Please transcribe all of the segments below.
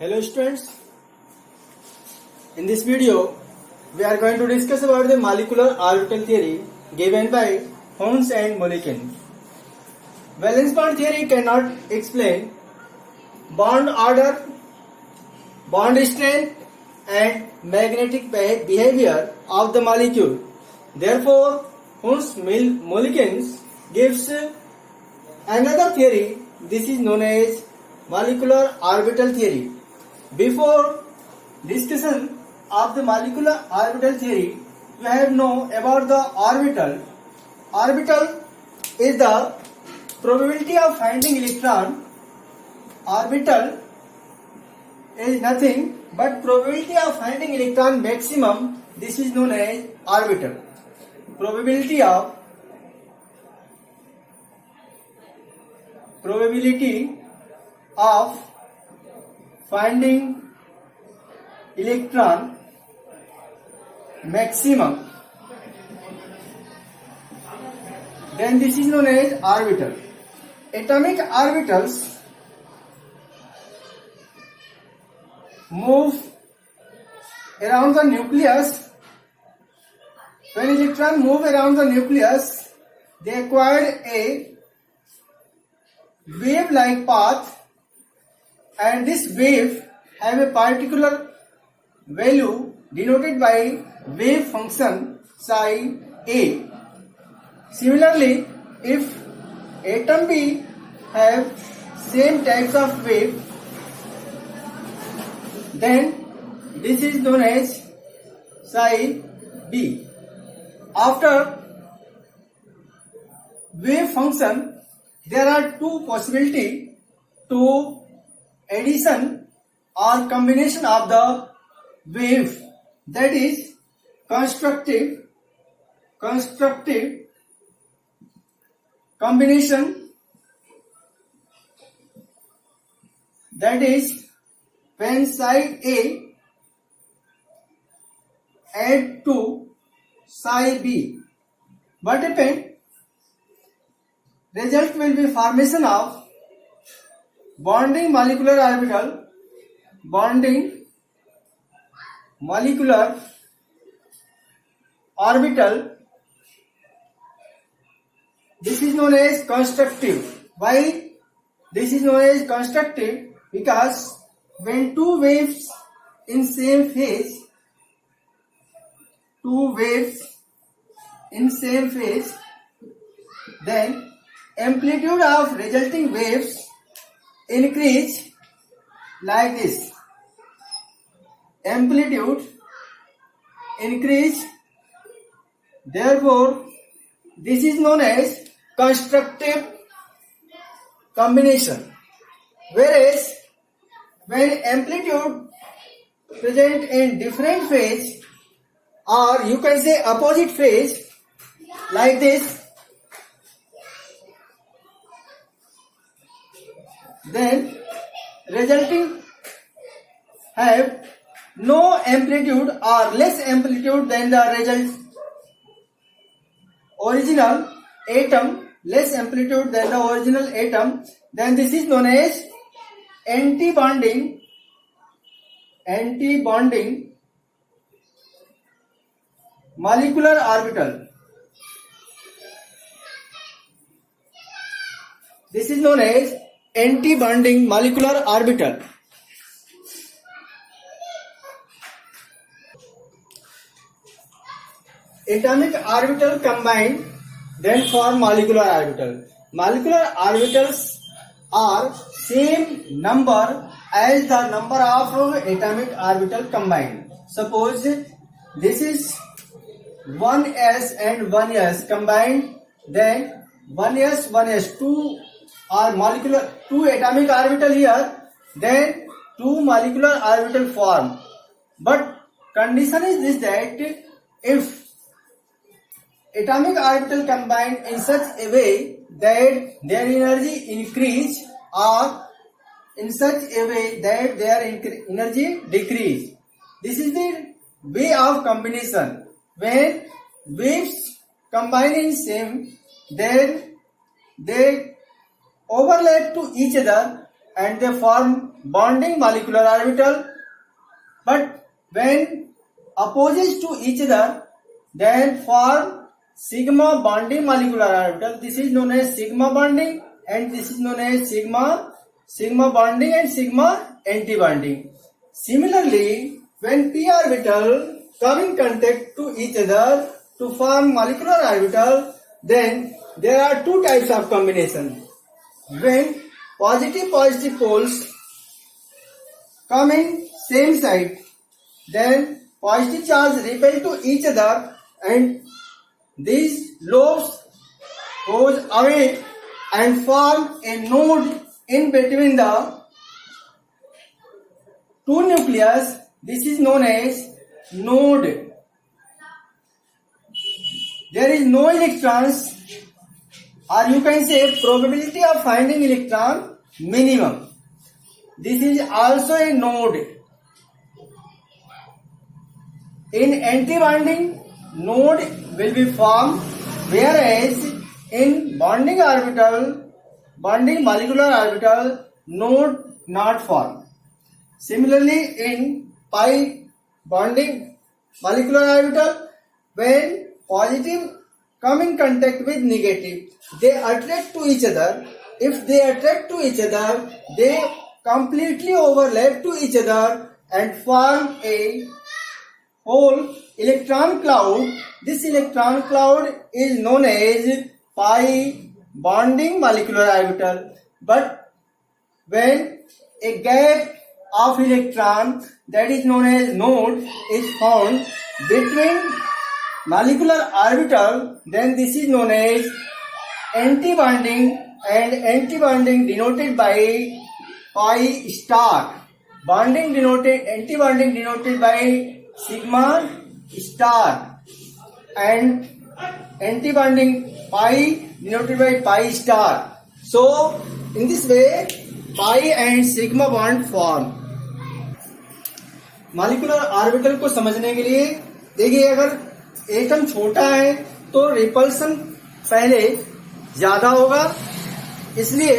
Hello students, in this video we are going to discuss about the molecular orbital theory given by Hons and Mulliken. Valence bond theory cannot explain bond order, bond strength and magnetic behavior of the molecule. Therefore, Hons-Mulliken gives another theory. This is known as molecular orbital theory. Before discussion of the molecular orbital theory, we have know about the orbital. Orbital is the probability of finding electron. Orbital is nothing but probability of finding electron maximum. This is known as orbital. Probability of finding electron maximum, then this is known as orbital. Atomic orbitals move around the nucleus. When electrons move around the nucleus, they acquire a wave-like path, and this wave have a particular value denoted by wave function psi a. Similarly, if atom B have same types of wave, then this is known as psi b. After wave function, there are two possibilities to addition or combination of the wave, that is constructive combination, that is when psi A add to psi B. What happens? Result will be formation of bonding molecular orbital. This is known as constructive. Why this is known as constructive? Because when two waves in same phase, then amplitude of resulting waves increase like this. Amplitude increase. Therefore, this is known as constructive combination. Whereas when amplitude present in different phase, or you can say opposite phase, like this, then resulting have no amplitude or less amplitude than the result original atom, less amplitude than the original atom, then this is known as anti-bonding molecular orbital. This is known as anti-bonding molecular orbital. Atomic orbital combined then form molecular orbital. Molecular orbitals are same number as the number of atomic orbital combined. Suppose this is 1s and 1s combined, then 1s 1s 2 are molecular, two atomic orbital here, then two molecular orbital form. But condition is this, that if atomic orbital combined in such a way that their energy increase, or in such a way that their energy decrease. This is the way of combination. When waves combine in same, then they overlap to each other and they form bonding molecular orbital, but when opposite to each other, then form sigma bonding molecular orbital. This is known as sigma bonding, and this is known as sigma bonding and sigma anti-bonding. Similarly, when p orbital come in contact to each other to form molecular orbital, then there are two types of combination. When positive poles come in same side, then positive charge repel to each other and these lobes goes away and form a node in between the two nucleus. This is known as node. There is no electrons, or you can say probability of finding electron minimum. This is also a node. In anti-bonding, node will be formed, whereas in bonding molecular orbital, node not formed. Similarly, in pi bonding molecular orbital, when positive come in contact with negative, they attract to each other. If they attract to each other, they completely overlap to each other and form a whole electron cloud. This electron cloud is known as pi bonding molecular orbital. But when a gap of electron, that is known as node, is found between molecular orbital, then this is known as anti-bonding, and anti-bonding denoted by pi star. Anti-bonding denoted by sigma star, and anti-bonding pi denoted by pi star. So in this way, pi and sigma bond form. Molecular orbital को समझने के लिए देखिए, अगर atom छोटा है तो repulsion पहले ज्यादा होगा, इसलिए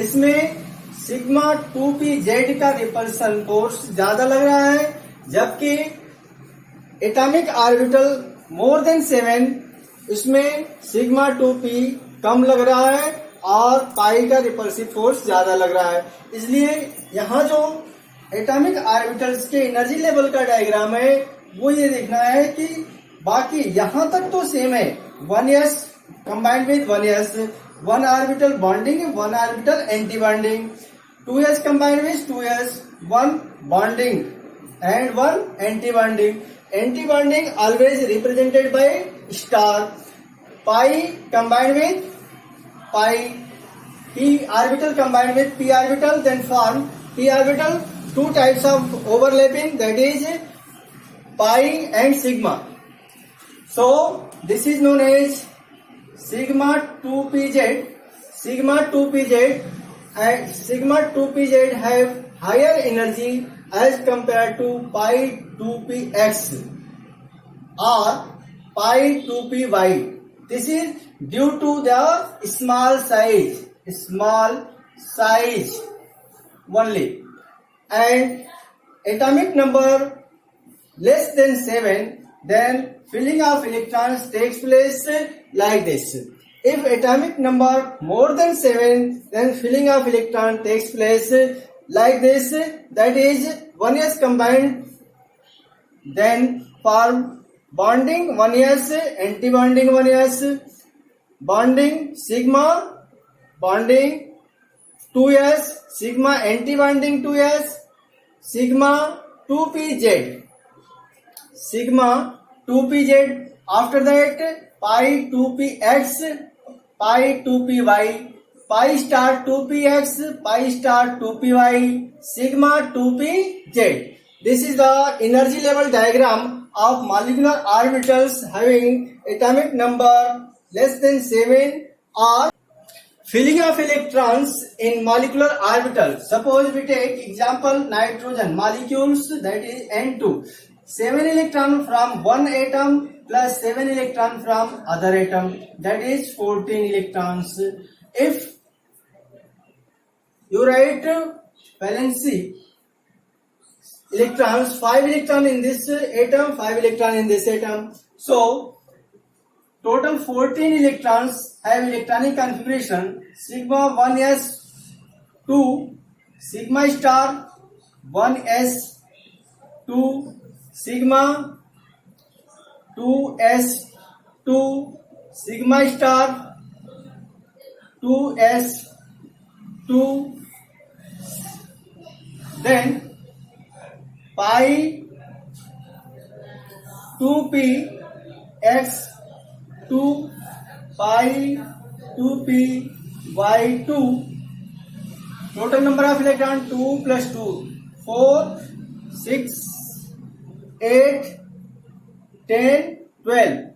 इसमें सिग्मा 2pz का रिपल्सन फोर्स ज्यादा लग रहा है, जबकि एटॉमिक ऑर्बिटल मोर देन 7 इसमें सिग्मा 2p कम लग रहा है और पाई का रिपल्सिव फोर्स ज्यादा लग रहा है। इसलिए यहाँ जो एटॉमिक ऑर्बिटल्स के एनर्जी लेवल का डायग्राम है वो ये देखना है कि बाकी यहाँ तक तो सेम है, 1s combined with 1s, 1 orbital bonding, 1 orbital anti-bonding, 2s combined with 2s, 1 bonding and 1 anti-bonding. Anti-bonding always represented by star. Pi combined with pi, p orbital combined with p orbital, then form p orbital, two types of overlapping, that is pi and sigma. So this is known as sigma 2pz. Sigma 2pz and sigma 2pz have higher energy as compared to pi 2px or pi 2py. This is due to the small size only, and atomic number less than 7, then filling of electrons takes place like this. If atomic number more than 7, then filling of electron takes place like this, that is 1s combined, then form bonding 1s, anti-bonding 1s, bonding sigma, bonding 2s, sigma anti-bonding 2s, sigma 2pz, sigma 2pz, after that pi 2px, pi 2py, pi star 2px, pi star 2py, sigma 2pz. This is the energy level diagram of molecular orbitals having atomic number less than 7 or filling of electrons in molecular orbital. Suppose we take example nitrogen molecules, that is N2. 7 electron from one atom plus 7 electron from other atom, that is 14 electrons. If you write valency electrons, 5 electron in this atom, 5 electron in this atom. So total 14 electrons have electronic configuration sigma 1s 2 sigma star 1s 2 sigma 2s 2 sigma star 2s 2, then pi 2p x 2 pi 2p y 2. Total number of electron 2 plus 2 4 6 8 10 12,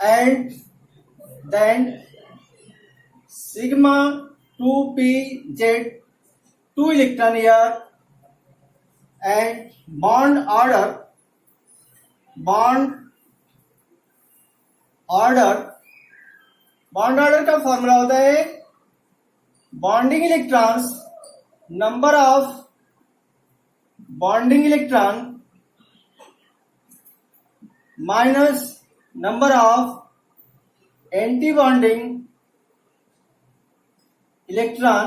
and then sigma 2pz 2 electron here, and bond order का formula होता है bonding electrons number of bonding electron minus number of anti bonding electron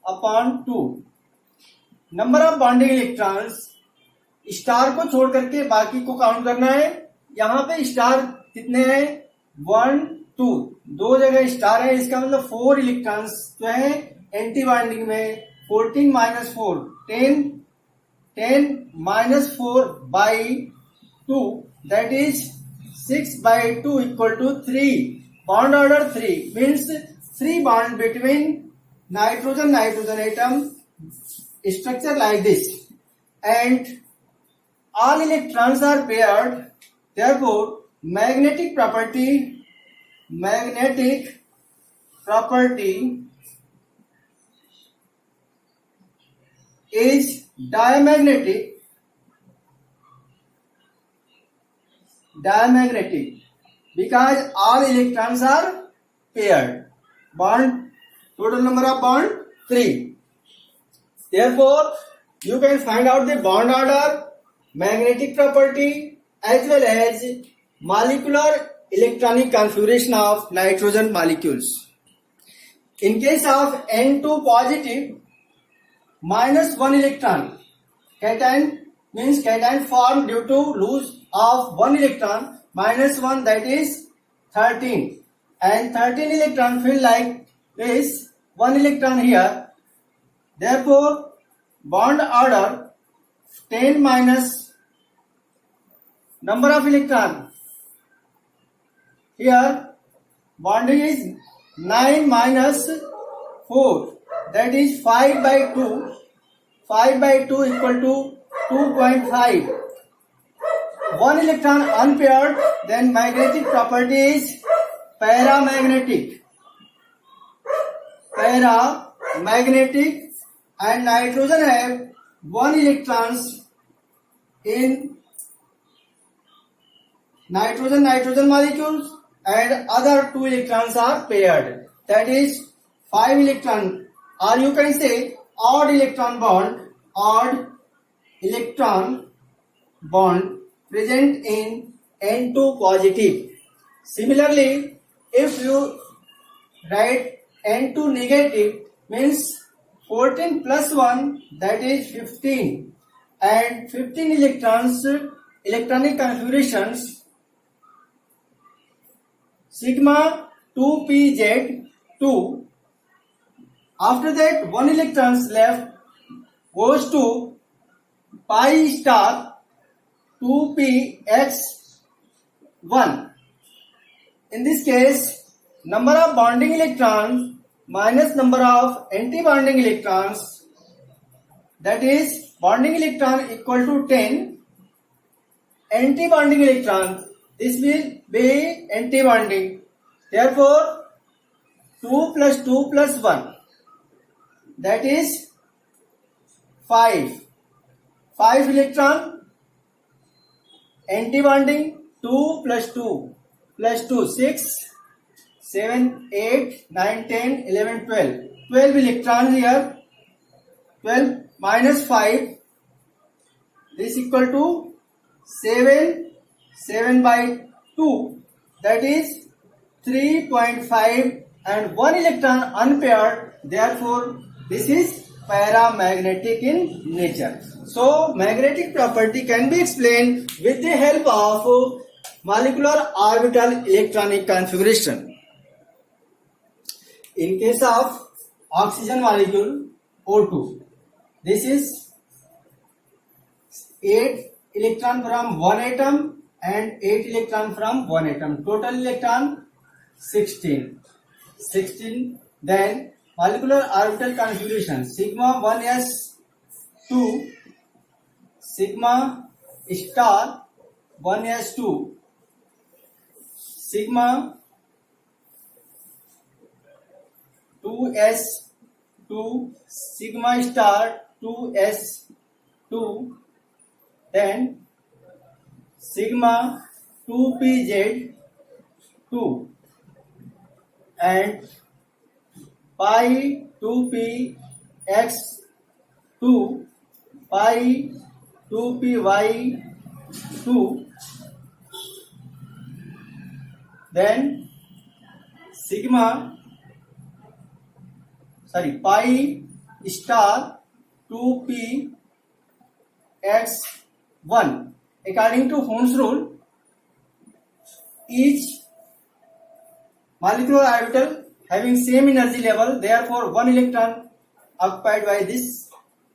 upon 2. Number of bonding electrons, star को छोड़ करके बाकी को count करना है. यहाँ पे स्टार कितने हैं? 1 2, दो जगह स्टार है, इसका मतलब 4 इलेक्ट्रॉन्स जो है एंटी बॉन्डिंग में. 14 minus 4 10 10 minus 4 by 2 that is 6 by 2 equal to 3. Bond order 3 means 3 bond between nitrogen atom, structure like this, and all electrons are paired. Therefore magnetic property is diamagnetic because all electrons are paired. Bond total number of bond 3. Therefore you can find out the bond order, magnetic property as well as molecular electronic configuration of nitrogen molecules. In case of N2 positive, minus 1 electron, cation means cation formed due to loss of 1 electron, minus 1 that is 13, and 13 electron feel like this, 1 electron here. Therefore bond order 10 minus number of electron here, bonding is 9 minus 4 that is 5 by 2. 5 by 2 equal to 2.5. 1 electron unpaired, then magnetic property is paramagnetic, and nitrogen have 1 electrons in nitrogen molecules, and other 2 electrons are paired, that is 5 electron, or you can say odd electron bond present in N2 positive. Similarly, if you write N2 negative means 14 plus 1 that is 15, and 15 electrons electronic configurations sigma 2pz 2. After that 1 electrons left goes to pi star 2px 1. In this case number of bonding electrons minus number of anti-bonding electrons, that is bonding electron equal to 10, anti-bonding electron, this will be anti-bonding. Therefore 2 plus 2 plus 1 that is 5. 5 electron anti-bonding. 2 plus 2 plus 2 6 7 8 9 10 11 12. 12 electrons here. 12 minus 5, this equal to 7. 7 by 2, that is 3.5, and 1 electron unpaired. Therefore, this is paramagnetic in nature. So, magnetic property can be explained with the help of molecular orbital electronic configuration. In case of oxygen molecule O2, this is 8 electron from one atom and 8 electron from one atom. Total electron 16. Then molecular orbital configuration: sigma 1s2, sigma star 1s2, sigma 2s2, sigma star 2s2, then sigma 2pz2, and pi 2px2, pi 2py2, then pi star 2px1. According to Hund's rule, each molecular orbital having same energy level, therefore one electron occupied by this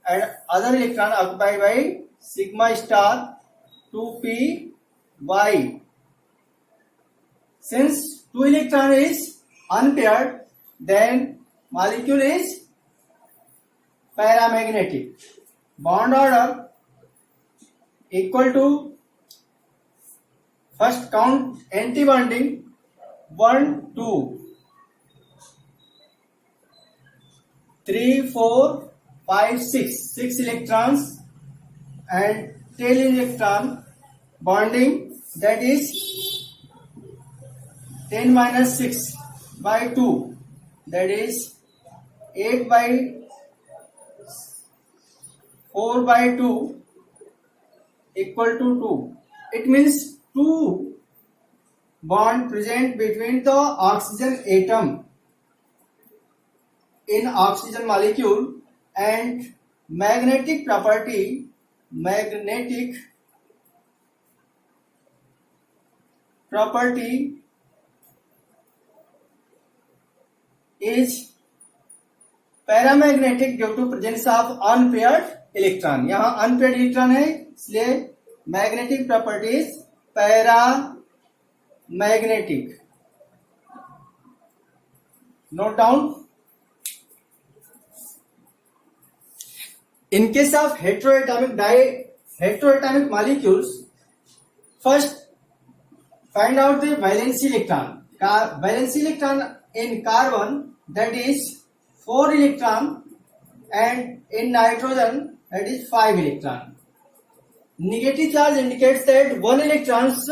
and other electron occupied by sigma star 2py. Since two electron is unpaired, then molecule is paramagnetic. Bond order equal to, first count anti-bonding, 1 2 3 4 5 6, 6 electrons, and tail electron bonding, that is 10 minus 6 by 2, that is 8 by 4 by 2 equal to 2. It means 2 bond present between the oxygen atom in oxygen molecule, and magnetic property is paramagnetic due to presence of unpaired electron. यहाँ unpaired electron है, इसलिए magnetic property is paramagnetic. Note down. In case of heteroatomic molecules, first find out the valence electron. Valence electron in carbon, that is 4 electron, and in nitrogen, that is 5 electron. Negative charge indicates that 1 electrons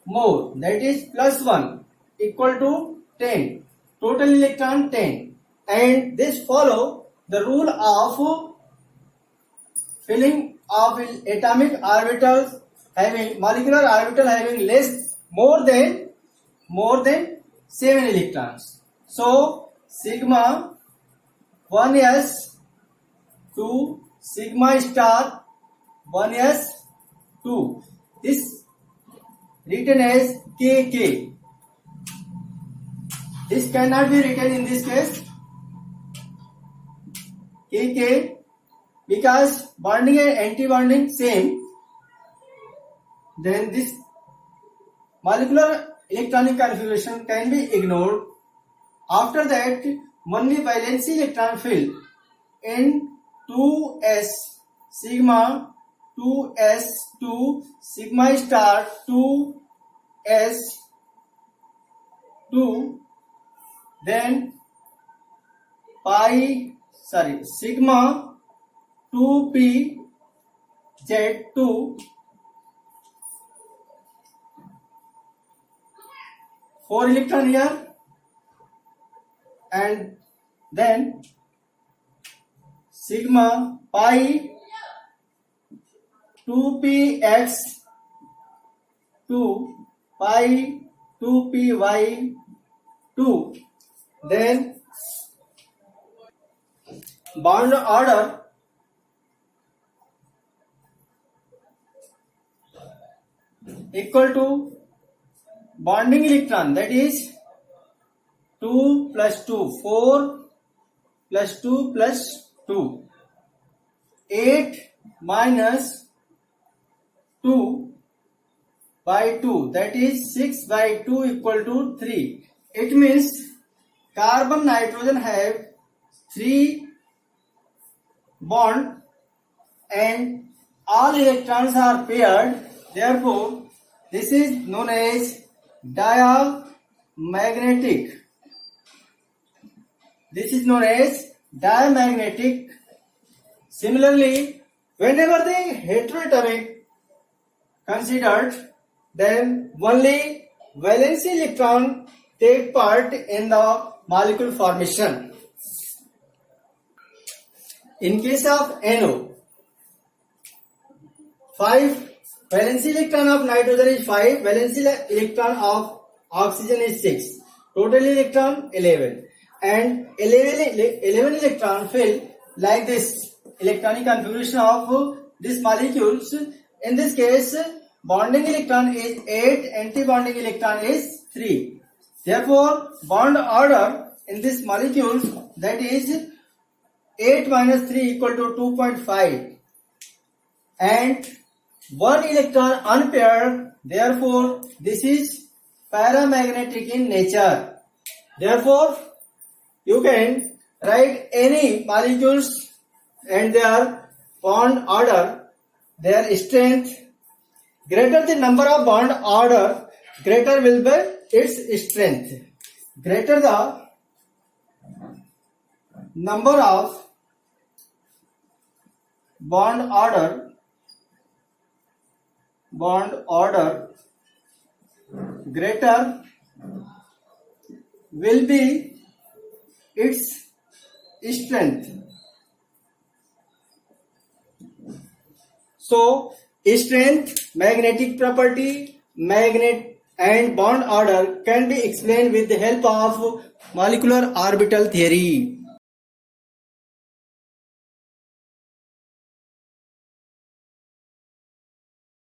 more, that is plus 1, equal to 10. Total electron 10. And this follow the rule of filling of atomic orbitals having molecular orbital having more than 7 electrons. So sigma 1s2, sigma star 1s2, this written as kk. This cannot be written in this case kk, because bonding and anti-bonding same. Then this molecular electronic configuration can be ignored. After that, only valence electron field in 2s, sigma 2s2, sigma star 2s2, then sigma 2pz2, four electron here, and then sigma pi 2px 2 pi 2py 2. Then bond order equal to bonding electron, that is 2 plus 2 4 plus 2 plus 2 8 minus 2 by 2, that is 6 by 2 equal to 3. It means carbon nitrogen have 3 bond and all electrons are paired. Therefore, this is known as diamagnetic. This is known as diamagnetic. Similarly, whenever the heteroatomic considered, then only valence electron take part in the molecule formation. In case of NO, 5 valence electron of nitrogen is 5, valence electron of oxygen is 6, total electron 11, and 11 electron fill like this electronic configuration of these molecules. In this case, bonding electron is 8, anti-bonding electron is 3. Therefore, bond order in this molecules, that is 8 minus 3 equal to 2.5, and 1 electron unpaired. Therefore, this is paramagnetic in nature. Therefore, you can write any molecules and their bond order, their strength. Greater the number of bond order, greater will be its strength. Greater the number of bond order, greater will be its strength. So, strength, magnetic property, magnet and bond order can be explained with the help of molecular orbital theory.